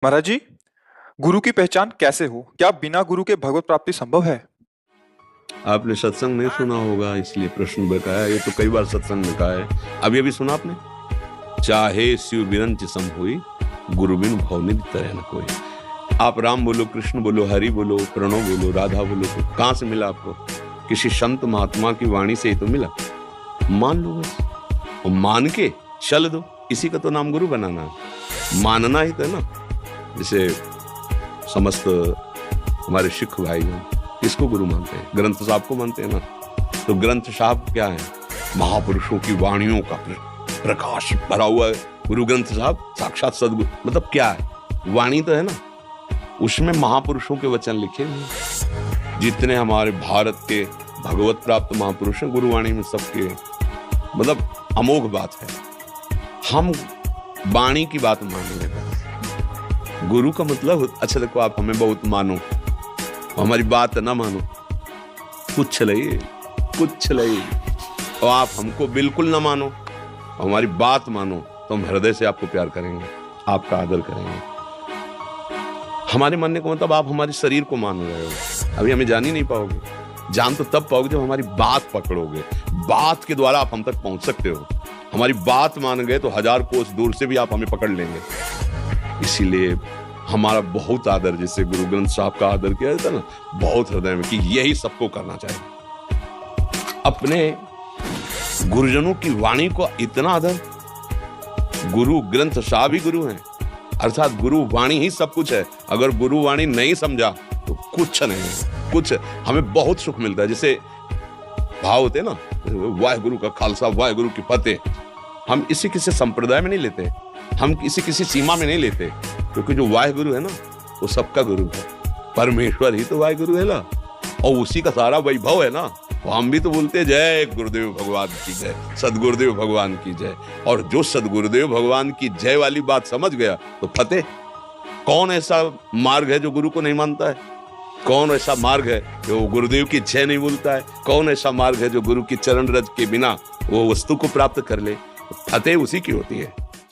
महाराज जी, गुरु की पहचान कैसे हो? क्या बिना गुरु के भगवत प्राप्ति संभव है? आपने सत्संग नहीं सुना होगा इसलिए प्रश्न बताया। ये तो कई बार सत्संग में कहा है। अभी अभी सुना आपने, चाहे शिव बिरंच सम हुई, गुरु बिन भवनिधि तरह न कोई। आप राम बोलो, कृष्ण बोलो, हरि बोलो, प्रणव बोलो, राधा बोलो, तो कहां से मिला आपको? किसी संत महात्मा की वाणी से ही तो मिला। मान लो बस, और मान के चल दो। इसी का तो नाम गुरु बनाना है, मानना ही तो ना। जैसे समस्त हमारे सिख भाई हैं, किसको गुरु मानते हैं? ग्रंथ साहब को मानते हैं ना। तो ग्रंथ साहब क्या है? महापुरुषों की वाणियों का प्रकाश भरा हुआ है। गुरु ग्रंथ साहब साक्षात सदगुरु, मतलब क्या है? वाणी तो है ना, उसमें महापुरुषों के वचन लिखे हुए। जितने हमारे भारत के भगवत प्राप्त महापुरुष हैं, गुरुवाणी में सबके मतलब अमोघ बात है। हम वाणी की बात मान लेते हैं। गुरु का मतलब, अच्छा देखो, आप हमें बहुत मानो, हमारी बात ना मानो, कुछ नहीं, और आप हमको बिल्कुल ना मानो, हमारी बात मानो, तो हम हृदय से आपको प्यार करेंगे, आपका आदर करेंगे। हमारे मानने का मतलब आप हमारे शरीर को मान रहे हो, अभी हमें जान ही नहीं पाओगे। जान तो तब पाओगे जब हमारी बात पकड़ोगे। बात के द्वारा आप हम तक पहुंच सकते हो। हमारी बात मान गए तो 1000 कोस दूर से भी आप हमें पकड़ लेंगे। इसीलिए हमारा बहुत आदर, जैसे गुरु ग्रंथ साहब का आदर किया जाता है ना, बहुत हृदय में, कि यही सबको करना चाहिए। अपने गुरुजनों की वाणी को इतना आदर। गुरु ग्रंथ साहब ही गुरु हैं, अर्थात गुरु वाणी ही सब कुछ है। अगर गुरु वाणी नहीं समझा तो कुछ नहीं, कुछ। हमें बहुत सुख मिलता है। जैसे भाव होते हैं ना, वाहेगुरु का खालसा, वाहेगुरु की फतेह। हम इसी किसी संप्रदाय में नहीं लेते, हम किसी सीमा में नहीं लेते, क्योंकि जो वाहेगुरु है ना, वो सबका गुरु है। परमेश्वर ही तो वाहेगुरु है ना, और उसी का सारा वैभव है ना। तो हम भी तो बोलते हैं, जय गुरुदेव भगवान की जय, सदगुरुदेव भगवान की जय। और जो सदगुरुदेव भगवान की जय वाली बात समझ गया तो फतेह। कौन ऐसा मार्ग है जो गुरु को नहीं मानता है? कौन ऐसा मार्ग है जो गुरुदेव की जय नहीं बोलता है? कौन ऐसा मार्ग है जो गुरु की चरण रज के बिना वो वस्तु को प्राप्त कर ले? फतेह उसी की होती है।